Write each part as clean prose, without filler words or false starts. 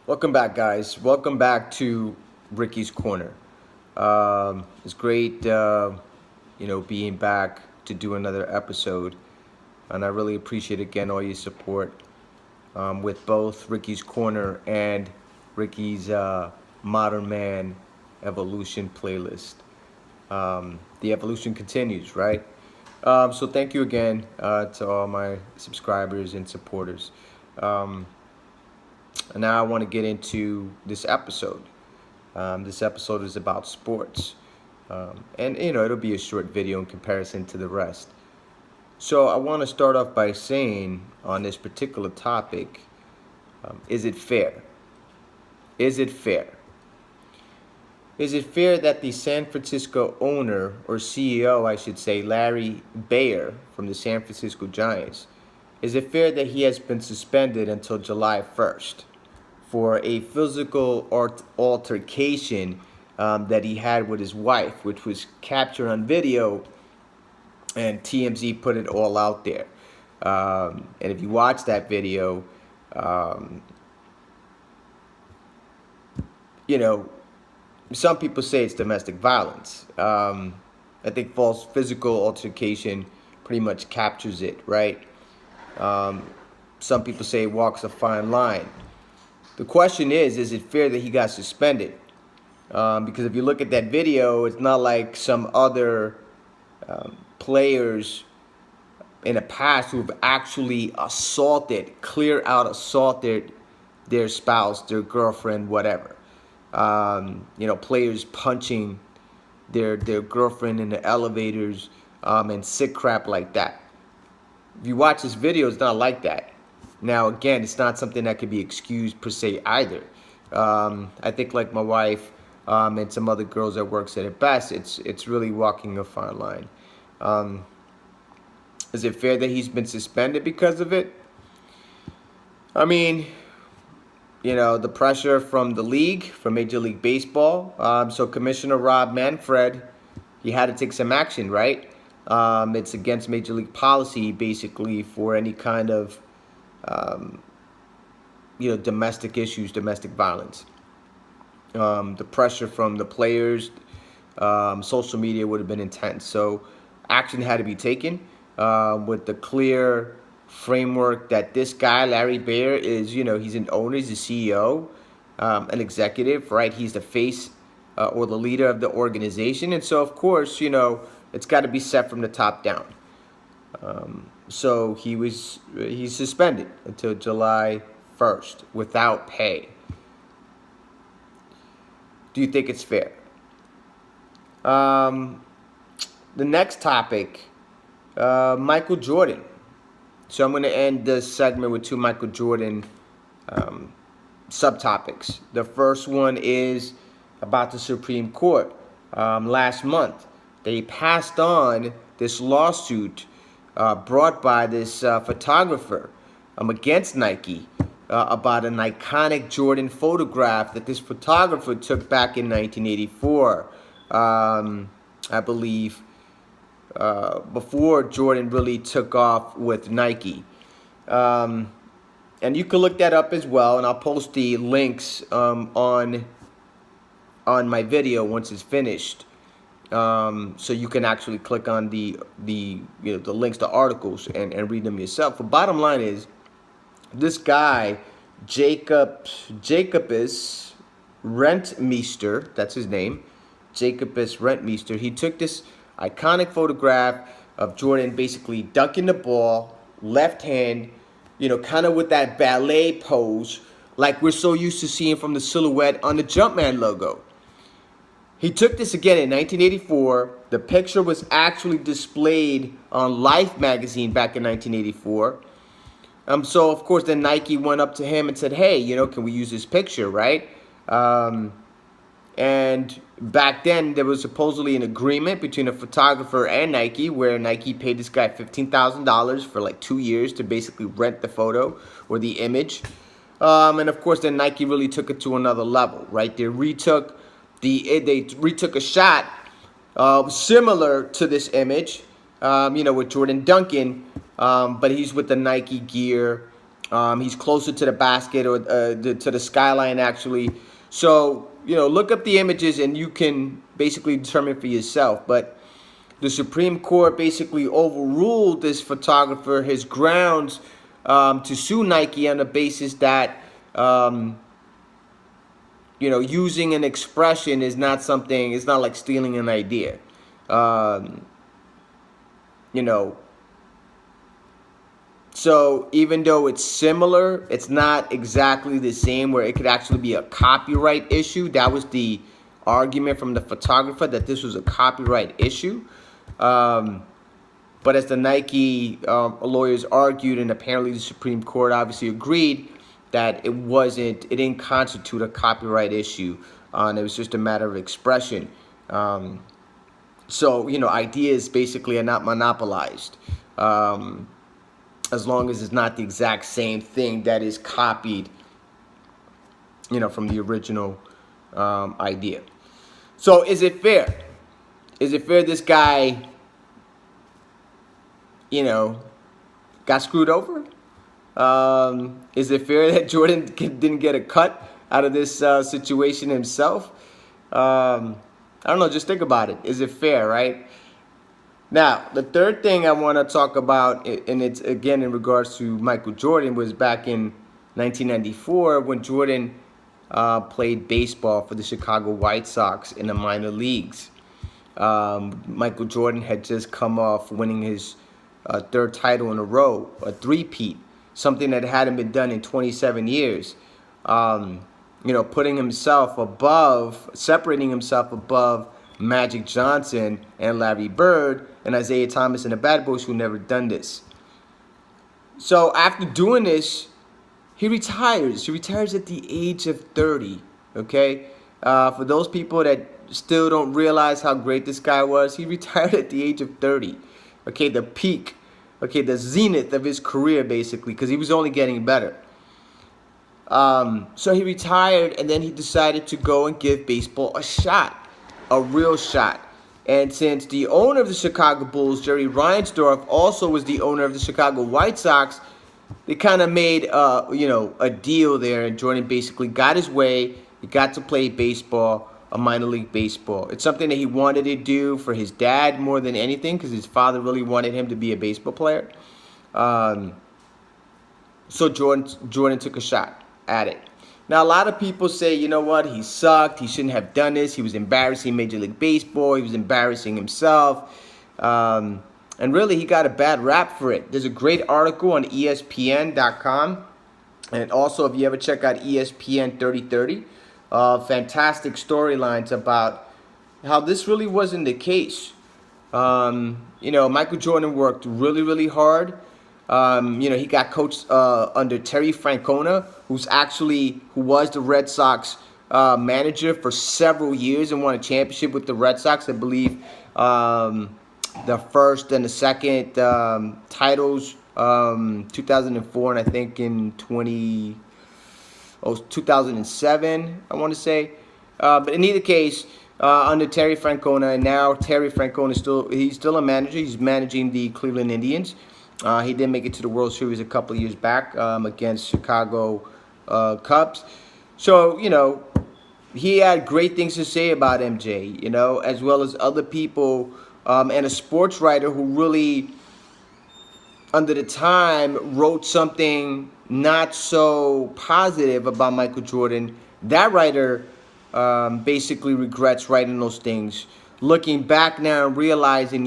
Welcome back, guys. Welcome back to Ricky's Corner. It's great, being back to do another episode, and I really appreciate again all your support with both Ricky's Corner and Ricky's Modern Man Evolution playlist. The evolution continues, right? So thank you again to all my subscribers and supporters. And now I want to get into this episode. This episode is about sports. And, it'll be a short video in comparison to the rest. So I want to start off by saying on this particular topic, is it fair? Is it fair? Is it fair that the San Francisco owner, or CEO, I should say, Larry Baer from the San Francisco Giants, is it fair that he has been suspended until July 1st for a physical altercation that he had with his wife, which was captured on video, and TMZ put it all out there. And if you watch that video, some people say it's domestic violence. I think false physical altercation pretty much captures it, right? Some people say it walks a fine line. The question is it fair that he got suspended? Because if you look at that video, it's not like some other players in the past who've actually clear out assaulted their spouse, their girlfriend, whatever. Players punching their girlfriend in the elevators and sick crap like that. If you watch this video, it's not like that. Now, again, it's not something that could be excused per se either. I think, like my wife and some other girls at work said it best, it's really walking a fine line. Is it fair that he's been suspended because of it? I mean, the pressure from the league, from Major League Baseball. So Commissioner Rob Manfred, he had to take some action, right? It's against Major League policy, basically, for any kind of domestic issues, domestic violence. The pressure from the players, social media would have been intense. So action had to be taken with the clear framework that this guy, Larry Baer, is, he's an owner, he's a CEO, an executive, right? He's the face or the leader of the organization. And so, of course, it's got to be set from the top down. So he's suspended until July 1st without pay. Do you think it's fair? The next topic, Michael Jordan. So I'm going to end this segment with two Michael Jordan subtopics. The first one is about the Supreme Court. Last month, they passed on this lawsuit brought by this photographer against Nike about an iconic Jordan photograph that this photographer took back in 1984, I believe, before Jordan really took off with Nike. And you can look that up as well, and I'll post the links on my video once it's finished. So you can actually click on the links to articles and read them yourself. The bottom line is, this guy, Jacobus Rentmeester, that's his name, Jacobus Rentmeester, he took this iconic photograph of Jordan basically dunking the ball, left hand, kind of with that ballet pose like we're so used to seeing from the silhouette on the Jumpman logo. He took this again in 1984. The picture was actually displayed on Life magazine back in 1984. So, of course, then Nike went up to him and said, hey, can we use this picture, right? And back then, there was supposedly an agreement between a photographer and Nike where Nike paid this guy $15,000 for like 2 years to basically rent the photo or the image. And, of course, then Nike really took it to another level, right? They retook a shot similar to this image, with Jordan Duncan, but he's with the Nike gear He's closer to the basket or to the skyline, actually. So, look up the images and you can basically determine for yourself. But the Supreme Court basically overruled this photographer, his grounds to sue Nike on the basis that, using an expression is not something, it's not like stealing an idea. Um, you know, So even though it's similar, it's not exactly the same where it could actually be a copyright issue. That was the argument from the photographer, that this was a copyright issue. But as the Nike lawyers argued, and apparently the Supreme Court obviously agreed, that it didn't constitute a copyright issue. And it was just a matter of expression. So, ideas basically are not monopolized. As long as it's not the exact same thing that is copied, from the original idea. So is it fair? Is it fair this guy, got screwed over? Is it fair that Jordan didn't get a cut out of this situation himself? I don't know, just think about it. Is it fair, right? Now, the third thing I want to talk about, and it's again in regards to Michael Jordan, was back in 1994 when Jordan played baseball for the Chicago White Sox in the minor leagues. Michael Jordan had just come off winning his third title in a row, a three-peat, something that hadn't been done in 27 years. Separating himself above Magic Johnson and Larry Bird and Isaiah Thomas and the Bad Boys, who never done this. So after doing this, he retires. He retires at the age of 30. Okay, for those people that still don't realize how great this guy was, he retired at the age of 30. Okay, the peak. Okay, the zenith of his career, basically, because he was only getting better. So he retired, and then he decided to go and give baseball a shot. A real shot. And since the owner of the Chicago Bulls, Jerry Reinsdorf, also was the owner of the Chicago White Sox, they kind of made a deal there, and Jordan basically got his way. He got to play baseball, a minor league baseball. It's something that he wanted to do for his dad more than anything, because his father really wanted him to be a baseball player. So Jordan took a shot at it. Now, a lot of people say, you know what, he sucked, he shouldn't have done this, he was embarrassing Major League Baseball, he was embarrassing himself, and really, he got a bad rap for it. There's a great article on ESPN.com, and also, if you ever check out ESPN 3030, fantastic storylines about how this really wasn't the case. Michael Jordan worked really, really hard. He got coached under Terry Francona, who was the Red Sox manager for several years and won a championship with the Red Sox. I believe the first and the second titles, 2004 and I think in 2007, I want to say. But in either case, under Terry Francona, and now Terry Francona he's still a manager. He's managing the Cleveland Indians. He did make it to the World Series a couple of years back against Chicago Cubs. So, he had great things to say about MJ, as well as other people, and a sports writer who really, under the time, wrote something not so positive about Michael Jordan. That writer basically regrets writing those things. Looking back now and realizing,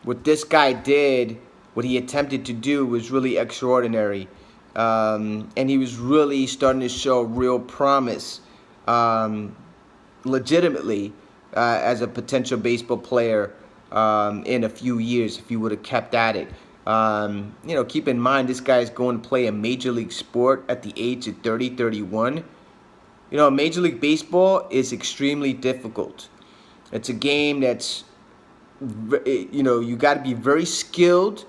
what this guy did, what he attempted to do, was really extraordinary. And he was really starting to show real promise, legitimately, as a potential baseball player in a few years if he would have kept at it. Keep in mind, this guy is going to play a major league sport at the age of 30, 31. Major League Baseball is extremely difficult. It's a game that's, you got to be very skilled.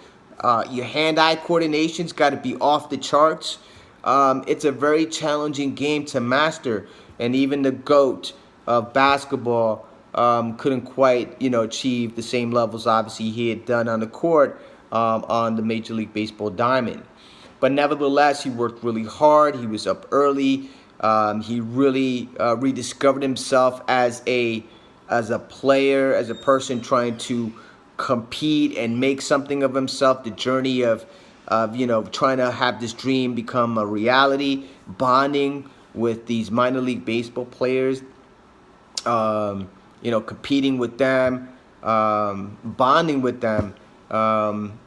Your hand-eye coordination's got to be off the charts. It's a very challenging game to master, and even the GOAT of basketball couldn't quite, achieve the same levels, obviously, he had done on the court on the Major League Baseball diamond. But nevertheless, he worked really hard. He was up early. He really rediscovered himself as a player, as a person trying to compete and make something of himself. The journey of trying to have this dream become a reality, bonding with these minor league baseball players, competing with them, bonding with them.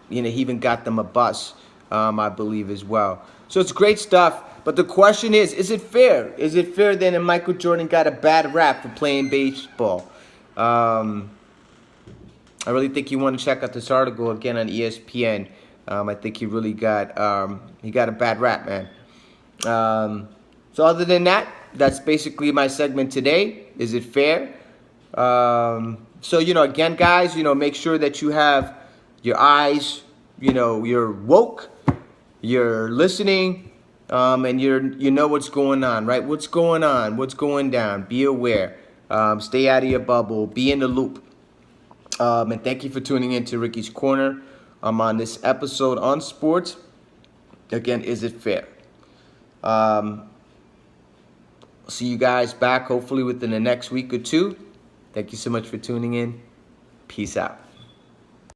He even got them a bus, I believe, as well. So it's great stuff. But the question is it fair? Is it fair then that Michael Jordan got a bad rap for playing baseball? I really think you want to check out this article again on ESPN. I think he really got a bad rap, man. So other than that, that's basically my segment today. Is it fair? So again, guys, make sure that you have your eyes, you're woke, you're listening, and you know what's going on, right? What's going on? What's going down? Be aware. Stay out of your bubble. Be in the loop. And thank you for tuning in to Ricky's Corner. On this episode on sports. Again, is it fair? See you guys back hopefully within the next week or two. Thank you so much for tuning in. Peace out.